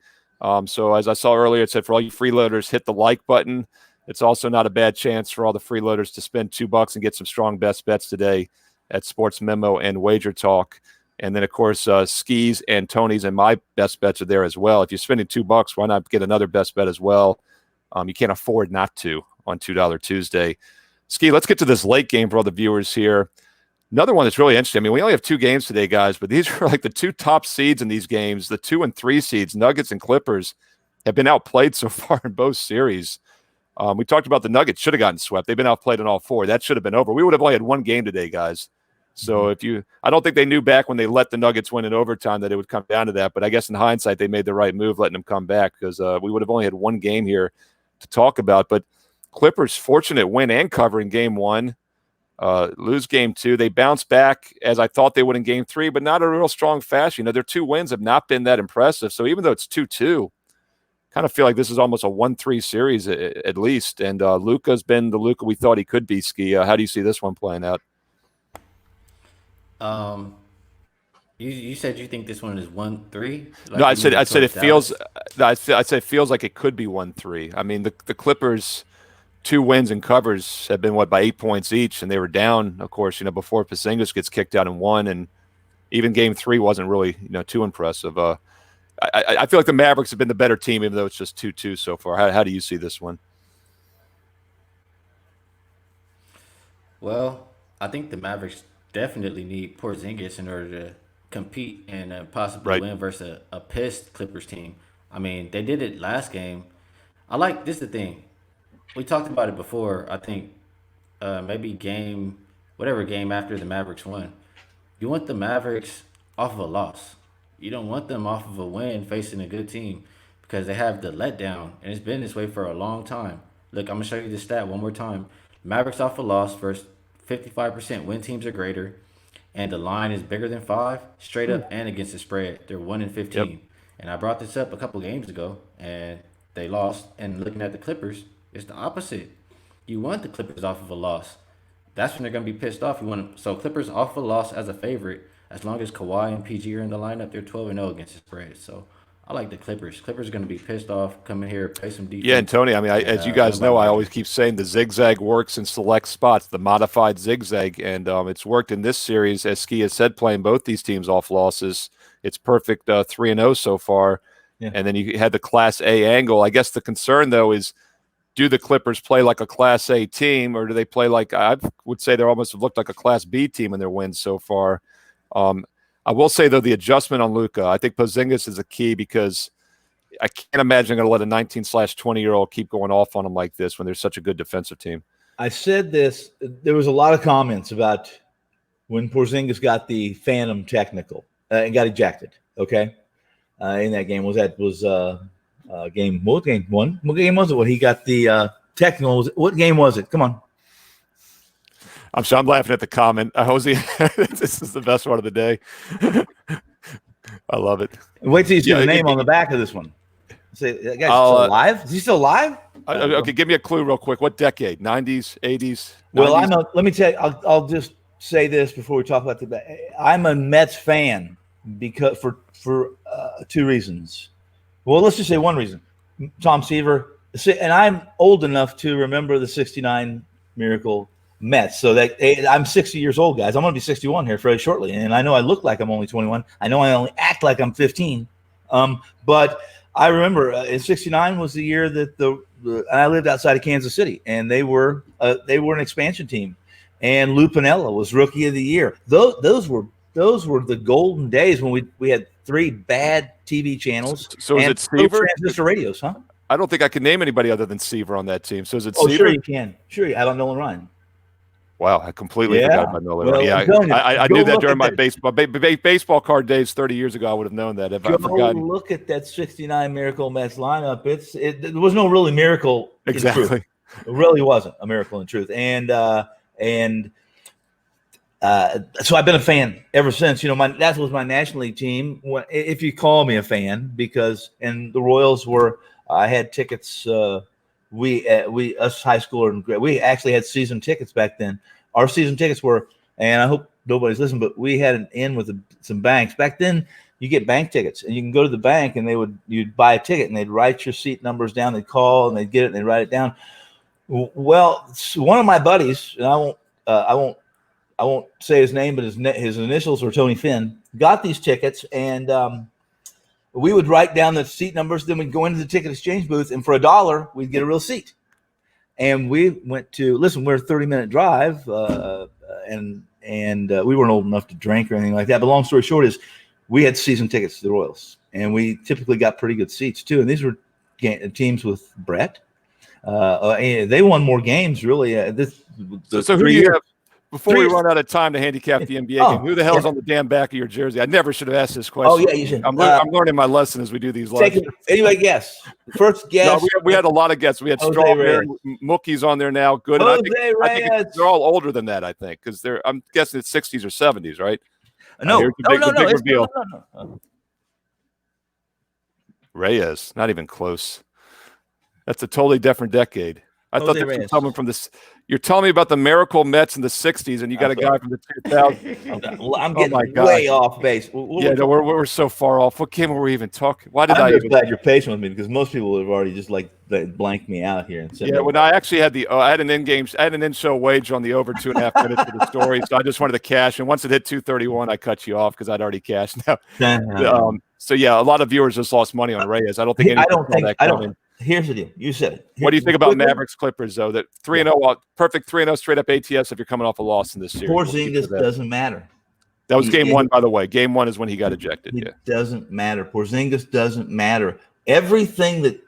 So as I saw earlier, it said for all you freeloaders, hit the like button. It's also not a bad chance for all the freeloaders to spend $2 and get some strong best bets today at SportsMemo and WagerTalk. And then, of course, Skis and Tony's and my best bets are there as well. If you're spending $2, why not get another best bet as well? You can't afford not to on $2 Tuesday. Ski, let's get to this late game for all the viewers here. Another one that's really interesting. I mean, we only have 2 games today, guys, but these are like the 2 top seeds in these games. The 2 and 3 seeds, Nuggets and Clippers, have been outplayed so far in both series. We talked about the Nuggets should have gotten swept. They've been outplayed in all 4. That should have been over. We would have only had 1 game today, guys. So I don't think they knew back when they let the Nuggets win in overtime that it would come down to that. But I guess in hindsight, they made the right move letting them come back because we would have only had 1 game here to talk about. But Clippers fortunate win and cover in game 1, lose game 2. They bounce back as I thought they would in game 3, but not a real strong fashion. Their 2 wins have not been that impressive. So even though it's 2-2, kind of feel like this is almost a 1-3 series at least. And Luka's been the Luka we thought he could be, Ski. How do you see this one playing out? You said you think this one is 1-3? No, I said it feels. I said it feels like it could be 1-3. I mean, the Clippers' 2 wins and covers have been by 8 points each, and they were down, of course, before Porzingis gets kicked out and won, and even game 3 wasn't really too impressive. I feel like the Mavericks have been the better team, even though it's just 2-2 so far. How do you see this one? Well, I think the Mavericks definitely need Porzingis in order to compete and possibly win versus a pissed Clippers team. I mean, they did it last game. This is the thing. We talked about it before. I think maybe whatever game after the Mavericks won. You want the Mavericks off of a loss. You don't want them off of a win facing a good team because they have the letdown, and it's been this way for a long time. Look, I'm going to show you the stat one more time. Mavericks off a loss versus 55% win teams are greater, and the line is bigger than 5, straight up and against the spread. They're 1-15. Yep. And I brought this up a couple games ago, and they lost. And looking at the Clippers, it's the opposite. You want the Clippers off of a loss. That's when they're going to be pissed off. So Clippers off a loss as a favorite. As long as Kawhi and PG are in the lineup, they're 12-0 against the spread. So I like the Clippers. Clippers are going to be pissed off, come in here, play some defense. Yeah, and Tony, I mean, as you guys know, I always keep saying the zigzag works in select spots, the modified zigzag, and it's worked in this series. As Ski has said, playing both these teams off losses, it's perfect 3-0 so far. Yeah. And then you had the Class A angle. I guess the concern, though, is do the Clippers play like a Class A team, or do they play like I would say they almost have looked like a Class B team in their wins so far? I will say, though, the adjustment on Luka, I think Porzingis is a key because I can't imagine going to let a 19/20-year-old keep going off on him like this when there's such a good defensive team. I said this. There was a lot of comments about when Porzingis got the phantom technical and got ejected. Okay, in that game was game. What game one? What game was it? When he got the technical? What game was it? Come on. I'm laughing at the comment. Jose, this is the best one of the day. I love it. Wait till you see the name on the back of this one. Say, that guy's still alive? Is he still alive? Okay, give me a clue real quick. What decade? 90s, 80s? 90s? Well, let me tell you, I'll just say this before we talk about I'm a Mets fan because for two reasons. Well, let's just say one reason. Tom Seaver, and I'm old enough to remember the 69 Miracle Mets. So that I'm 60 years old, guys. I'm going to be 61 here very shortly. And I know I look like I'm only 21. I know I only act like I'm 15. But I remember in 69 was the year that I lived outside of Kansas City, and they were an expansion team. And Lou Piniella was Rookie of the Year. Those were the golden days when we had 3 bad TV channels. So is it Seaver? Transistor radios, huh? I don't think I can name anybody other than Seaver on that team. So is it Seaver? Sure you can. Sure. How about Nolan Ryan? Wow, I completely forgot about Nolan. Well, yeah, I knew that during my baseball card days 30 years ago. I would have known that. If I forgotten. Look at that 69 Miracle Mets lineup. There was no really miracle. Exactly. In truth. It really wasn't a miracle in truth. And so I've been a fan ever since. That was my National League team. If you call me a fan, and the Royals were. I had tickets. Us high schoolers, we actually had season tickets back then. Our season tickets were, and I hope nobody's listening, but we had an in with some banks back then. You get bank tickets, and you can go to the bank, and you'd buy a ticket, and they'd write your seat numbers down. They'd call, and they'd get it, and they'd write it down. Well, one of my buddies, and I won't say his name, but his initials were Tony Finn. Got these tickets, and we would write down the seat numbers. Then we'd go into the ticket exchange booth, and for $1, we'd get a real seat. And we went we're a 30-minute drive, and we weren't old enough to drink or anything like that. But long story short is we had season tickets to the Royals, and we typically got pretty good seats too. And these were teams with Brett. They won more games, really. So who do you have? Before we run out of time to handicap the NBA game, who the hell's on the damn back of your jersey? I never should have asked this question. Oh, yeah, you should. I'm learning my lesson as we do these live. Anybody guess? First guess. No, we had a lot of guests. We had Strawberry, Mookie's on there now. Good. I think they're all older than that, I think, because I'm guessing it's 60s or 70s, right? No. Reyes, not even close. That's a totally different decade. I thought this was someone from this. You're telling me about the Miracle Mets in the 60s, and you got a guy from the 2000s. I'm getting way off base. We're so far off. What game were we even talking? Why did I'm just glad you're patient with me, because most people would have already just blanked me out here. And said, when I actually had I had an in-show wager on the over 2.5 minutes for the story, so I just wanted to cash. And once it hit 2:31, I cut you off because I'd already cashed. Now, so a lot of viewers just lost money on Reyes. I don't think anyone. Here's the deal. You said it. What do you think about Mavericks Clippers, though? That 3-0, perfect 3-0 straight up ATS if you're coming off a loss in this series. Porzingis doesn't matter. That was game 1, by the way. Game 1 is when he got ejected. It doesn't matter. Porzingis doesn't matter. Everything that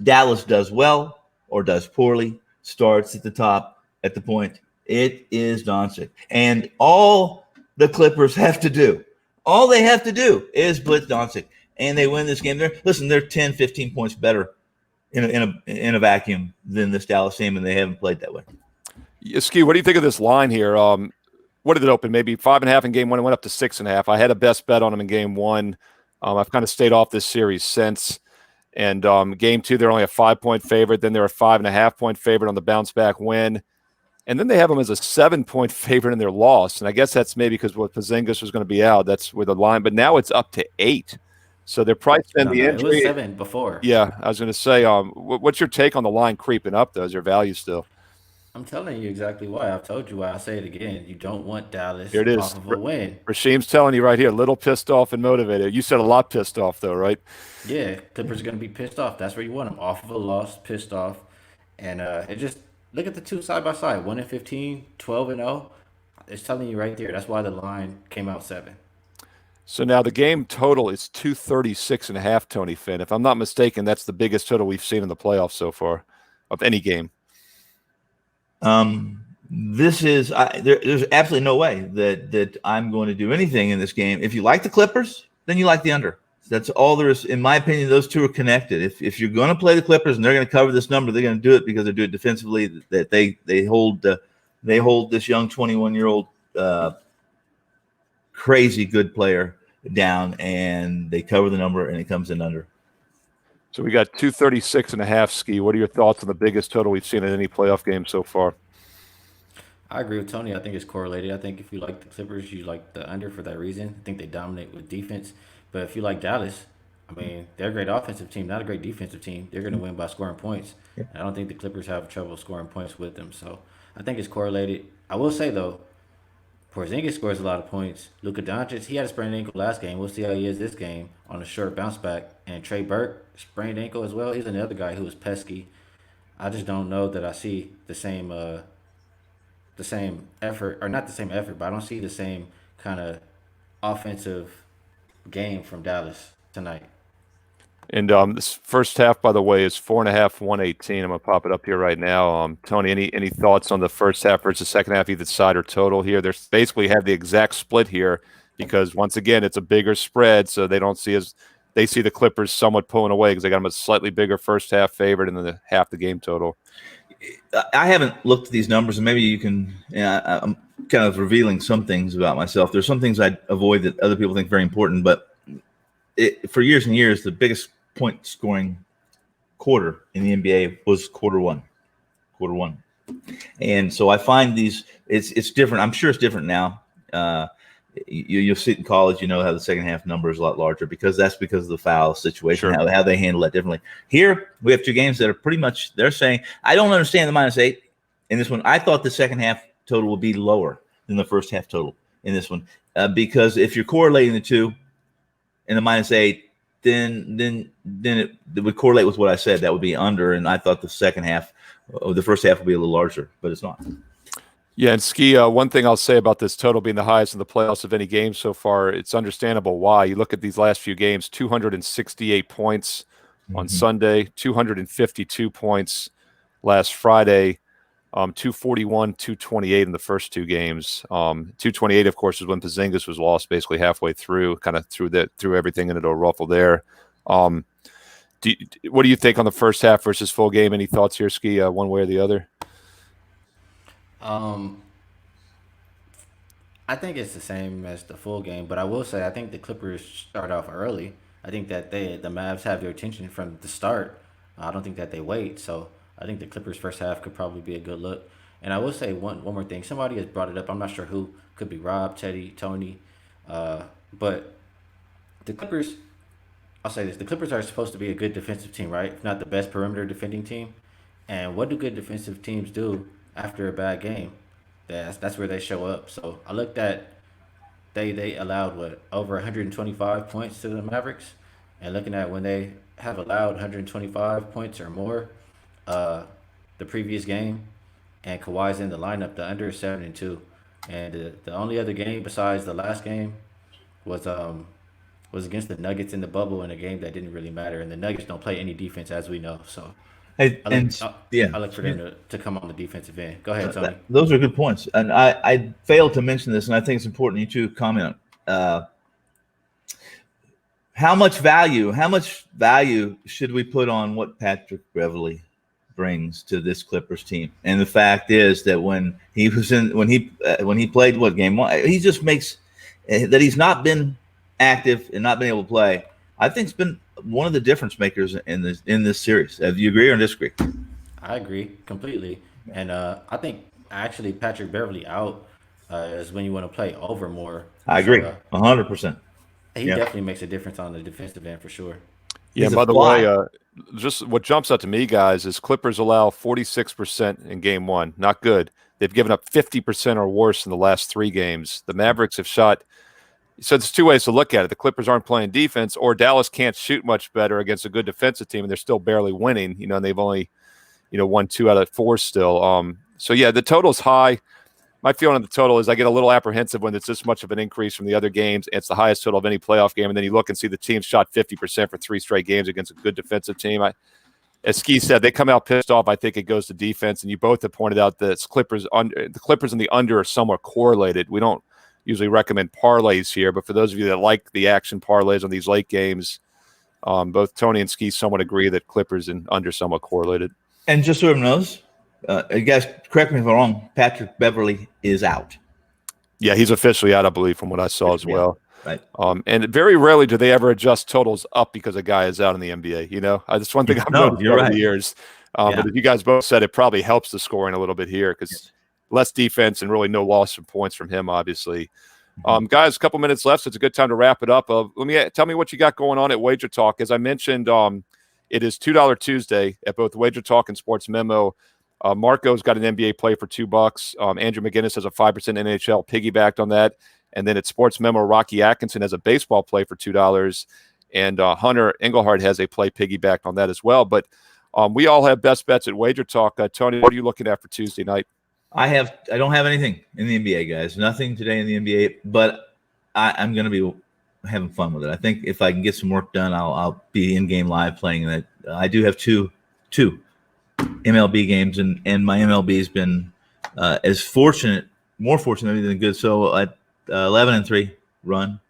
Dallas does well or does poorly starts at the top, at the point. It is Doncic. And all the Clippers have to do, is blitz Doncic. And they win this game. They're 10, 15 points better in a vacuum than this Dallas team, and they haven't played that way. Ski, what do you think of this line here? What did it open? Maybe 5.5 in game 1. It went up to 6.5. I had a best bet on them in game 1. I've kind of stayed off this series since. And game 2, they're only a 5-point favorite. Then they're a 5.5-point favorite on the bounce back win. And then they have them as a 7-point favorite in their loss. And I guess that's maybe because Porzingis was going to be out. That's where the line. But now it's up to 8. So they're priced in the injury. It was 7 before. Yeah, I was going to say, what's your take on the line creeping up, though? Is there value still? I'm telling you exactly why. I've told you why. I'll say it again. You don't want Dallas here it is. Off of a win. Rasheem's telling you right here, a little pissed off and motivated. You said a lot pissed off, though, right? Yeah, Clippers are going to be pissed off. That's where you want them, off of a loss, pissed off. And it just look at the two side by side, 1-15, 12-0. It's telling you right there. That's why the line came out 7. So now the game total is 236.5, Tony Finn. If I'm not mistaken, that's the biggest total we've seen in the playoffs so far of any game. There's absolutely no way that I'm going to do anything in this game. If you like the Clippers, then you like the under. That's all there is. In my opinion, those two are connected. If you're going to play the Clippers and they're going to cover this number, they're going to do it because they do it defensively. That they hold this young 21-year-old crazy good player down, and they cover the number, and it comes in under. So we got 236.5. Ski, what are your thoughts on the biggest total we've seen in any playoff game so far? I agree with Tony. I think it's correlated. I think if you like the Clippers, you like the under for that reason. I think they dominate with defense. But if you like Dallas, I mean, they're a great offensive team, not a great defensive team. They're going to win by scoring points. Yeah. And I don't think the Clippers have trouble scoring points with them. So I think it's correlated. I will say, though, Porzingis scores a lot of points. Luka Doncic, he had a sprained ankle last game. We'll see how he is this game on a short bounce back. And Trey Burke, sprained ankle as well. He's another guy who was pesky. I just don't know that I see the same effort, or not the same effort, but I don't see the same kind of offensive game from Dallas tonight. And this first half, by the way, is 4.5, 118. I'm gonna pop it up here right now. Tony, any thoughts on the first half versus second half, either side or total here? They're basically have the exact split here because once again, it's a bigger spread, so they see the Clippers somewhat pulling away because they got them a slightly bigger first half favorite and then the half the game total. I haven't looked at these numbers, and maybe you can. I'm kind of revealing some things about myself. There's some things I avoid that other people think very important, but for years and years, the biggest point scoring quarter in the NBA was quarter one, and so I find these. It's different. I'm sure it's different now. You'll see it in college. You know how the second half number is a lot larger because of the foul situation, sure. how they handle that differently. Here we have two games that are pretty much. They're saying I don't understand the -8 in this one. I thought the second half total would be lower than the first half total in this one because if you're correlating the two in the -8, then it would correlate with what I said. That would be under, and I thought the second half, or the first half, would be a little larger, but it's not. Yeah, and Ski, one thing I'll say about this total being the highest in the playoffs of any game so far, it's understandable why. You look at these last few games, 268 points on Sunday, 252 points last Friday, 241, 228 in the first two games. 228, of course, is when Porzingis was lost basically halfway through, kind of threw everything into a ruffle there. What do you think on the first half versus full game? Any thoughts here, Ski, one way or the other? I think it's the same as the full game, but I will say I think the Clippers start off early. I think that the Mavs have their attention from the start. I don't think that they wait, so I think the Clippers first half could probably be a good look. And I will say one more thing. Somebody has brought it up. I'm not sure who. Could be Rob, Teddy, Tony, but the Clippers. I'll say this: the Clippers are supposed to be a good defensive team, right? If not the best perimeter defending team. And what do good defensive teams do after a bad game? That's where they show up. So I looked at they allowed over 125 points to the Mavericks, and looking at when they have allowed 125 points or more, the previous game, and Kawhi's in the lineup, the under is 7-2, and the only other game besides the last game was against the Nuggets in the bubble in a game that didn't really matter, and the Nuggets don't play any defense as we know. So I look for them to come on the defensive end. Go ahead, Tony. Those are good points. And I failed to mention this, and I think it's important you two comment. How much value should we put on what Patrick Beverley brings to this Clippers team? And the fact is that when he played game one, he just makes that he's not been active and not been able to play. I think it's been one of the difference makers in this series. Do you agree or disagree? I agree completely, and I think actually Patrick Beverley out is when you want to play over more. I agree, 100%. He definitely makes a difference on the defensive end for sure. Yeah, by the way, just what jumps out to me, guys, is Clippers allow 46% in game one. Not good. They've given up 50% or worse in the last three games. The Mavericks have shot. So there's two ways to look at it. The Clippers aren't playing defense, or Dallas can't shoot much better against a good defensive team, and they're still barely winning. And they've only, won 2 out of 4 still. So yeah, the total's high. My feeling on the total is I get a little apprehensive when it's this much of an increase from the other games. It's the highest total of any playoff game, and then you look and see the team shot 50% for 3 straight games against a good defensive team. As Ski said, they come out pissed off. I think it goes to defense, and you both have pointed out that the Clippers and the under are somewhat correlated. We don't usually recommend parlays here, but for those of you that like the action parlays on these late games, both Tony and Ski somewhat agree that Clippers and under somewhat correlated. And just so everyone knows, you guys, correct me if I'm wrong, Patrick Beverly is out. Yeah, he's officially out, I believe, from what I saw as well. Right. And very rarely do they ever adjust totals up because a guy is out in the NBA. You know, that's one thing I've noticed over the years. But as you guys both said, it probably helps the scoring a little bit here because less defense and really no loss of points from him, obviously. Guys, a couple minutes left, so it's a good time to wrap it up. Tell me what you got going on at WagerTalk. As I mentioned, it is $2 Tuesday at both WagerTalk and SportsMemo. Marco's got an NBA play for $2. Andrew McGinnis has a 5% NHL piggybacked on that. And then at SportsMemo, Rocky Atkinson has a baseball play for $2. And Hunter Engelhardt has a play piggybacked on that as well. But we all have best bets at WagerTalk. Tony, what are you looking at for Tuesday night? I don't have anything in the NBA, guys. Nothing today in the NBA, but I'm going to be having fun with it. I think if I can get some work done, I'll be in game live playing that. I do have two MLB games, and my MLB has been more fortunate maybe than good. So at 11-3 run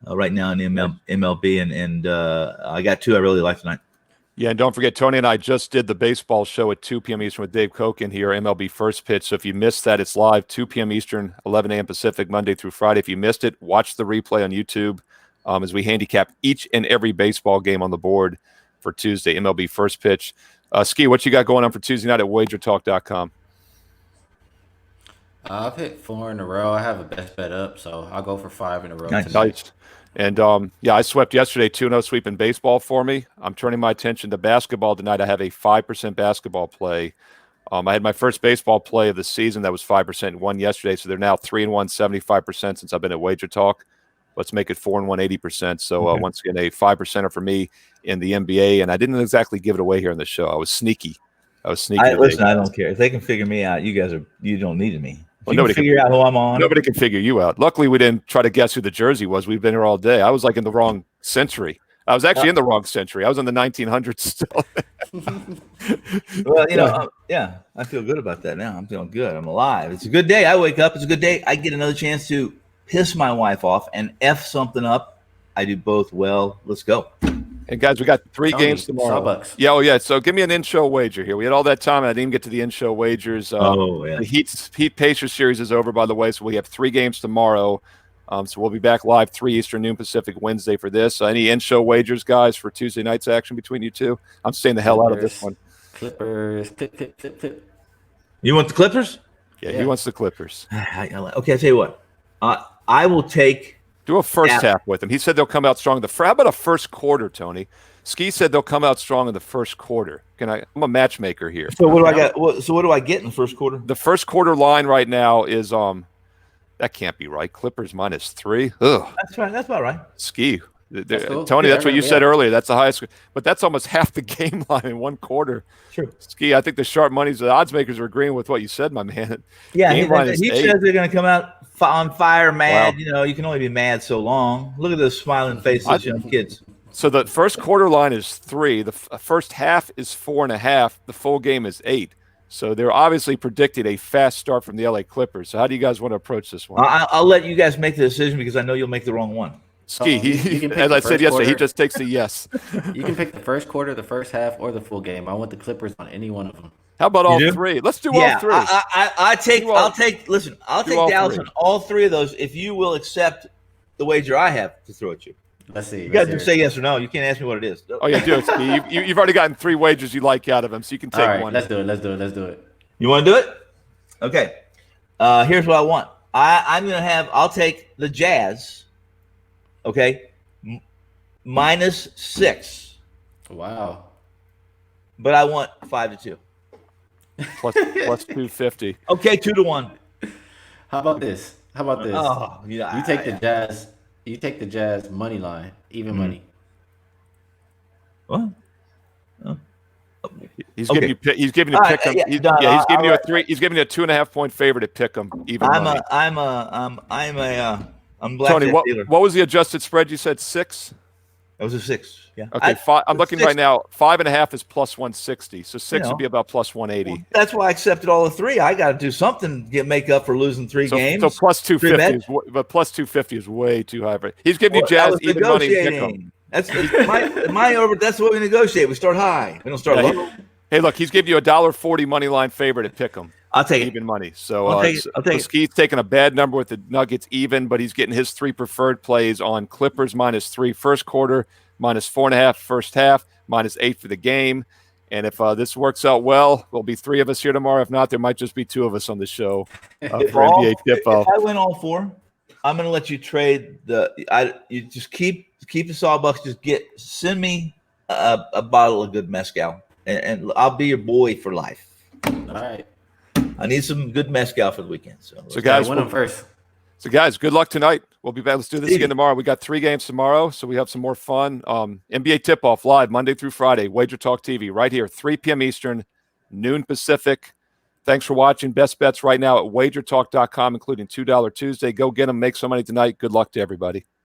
right now in the MLB, and I got 2 I really like tonight. Yeah, and don't forget, Tony and I just did the baseball show at 2 p.m. Eastern with Dave Koken here, MLB First Pitch. So if you missed that, it's live, 2 p.m. Eastern, 11 a.m. Pacific, Monday through Friday. If you missed it, watch the replay on YouTube as we handicap each and every baseball game on the board for Tuesday, MLB First Pitch. Ski, what you got going on for Tuesday night at WagerTalk.com? I've hit 4 in a row. I have a best bet up, so I'll go for 5 in a row tonight. Nice. And, I swept yesterday, 2-0 sweep in baseball for me. I'm turning my attention to basketball tonight. I have a 5% basketball play. I had my first baseball play of the season that was 5% and won yesterday, so they're now 3-1, 75% since I've been at WagerTalk. Let's make it 4-1, 80%. So once again, a 5%er for me in the NBA, and I didn't exactly give it away here on the show. I was sneaky. Listen, I don't care. If they can figure me out, you don't need me. Well, nobody can figure out who I'm on. Nobody can figure you out. Luckily, we didn't try to guess who the jersey was. We've been here all day. I was like in the wrong century. I was actually in the wrong century. I was in the 1900s still. Well, I feel good about that now. I'm feeling good. I'm alive. It's a good day. I wake up. It's a good day. I get another chance to piss my wife off and F something up. I do both well. Let's go. And guys, we got 3 games tomorrow. Starbucks. Yeah. So give me an in-show wager here. We had all that time, and I didn't even get to the in-show wagers. The Heat Pacers series is over, by the way. So we have 3 games tomorrow. So we'll be back live 3 Eastern, noon Pacific Wednesday for this. Any in-show wagers, guys, for Tuesday night's action between you two? I'm staying the hell out of this one. Clippers. Clip. You want the Clippers? Yeah, he wants the Clippers. Okay, I'll tell you what. I will take. Do a first half with him. He said they'll come out strong. How about a first quarter, Tony? Ski said they'll come out strong in the first quarter. I'm a matchmaker here. So what do I got? So what do I get in the first quarter? The first quarter line right now is that can't be right. Clippers -3. Ugh. That's right. That's about right. Ski. Cool. Tony, that's what you said earlier. That's the highest, but that's almost half the game line in one quarter. True. Ski, I think the sharp money's the odds makers are agreeing with what you said, my man. Yeah, he says they're going to come out on fire, mad. Wow. You can only be mad so long. Look at those smiling faces, young kids. So the first quarter line is 3. The first half is 4.5. The full game is 8. So they're obviously predicting a fast start from the LA Clippers. So how do you guys want to approach this one? I'll let you guys make the decision because I know you'll make the wrong one. Ski, as I said yesterday, he just takes the yes. You can pick the first quarter, the first half, or the full game. I want the Clippers on any one of them. How about all 3? Let's do all 3. I'll take Dallas on all 3 of those if you will accept the wager I have to throw at you. Let's see. You got to say yes or no. You can't ask me what it is. Oh, yeah, do it, Ski. You've already gotten 3 wagers you like out of him, so you can take one. Let's do it. You want to do it? Okay. Here's what I want. I'll take the Jazz. Okay, -6. Wow. But I want 5-2. plus 250. Okay, 2-1. How about this? Oh, yeah. You take the Jazz. You take the Jazz money line, even money. What? He's Okay. giving you. He's giving you All right, pick 'em. yeah, He's, no, no, yeah, he's giving you a all right. 3. He's giving you a 2.5-point favorite at pick 'em even money. I'm Tony, blackjack what dealer. was the adjusted spread? You said 6. That was a 6. Yeah. Okay, I'm looking right now. 5.5 is plus 160, so 6 would be about plus 180. That's why I accepted all the 3. I got to do something to make up for losing 3 games. So plus 250 but plus 250 is way too high. He's giving you Jazz even money. That's my over. That's what we negotiate. We start high. We don't start low. Hey, look, he's giving you a $1.40 money line favorite at Pick'em. I'll take even money. So I'll take it. He's taking a bad number with the Nuggets even, but he's getting his 3 preferred plays on Clippers -3 first quarter, -4.5 first half, -8 for the game. And if this works out well, there'll be 3 of us here tomorrow. If not, there might just be 2 of us on the show for NBA tip-off. If I win all 4, I'm going to let you trade you just keep the Sawbucks. Send me a bottle of good mezcal, and I'll be your boy for life. All right. I need some good mezcal for the weekend. So guys, win them first. So guys, good luck tonight. We'll be back. Let's do this again tomorrow. We got 3 games tomorrow, so we have some more fun. NBA tip-off live Monday through Friday. Wager Talk TV right here, 3 p.m. Eastern, noon Pacific. Thanks for watching. Best bets right now at WagerTalk.com, including $2 Tuesday. Go get them. Make some money tonight. Good luck to everybody.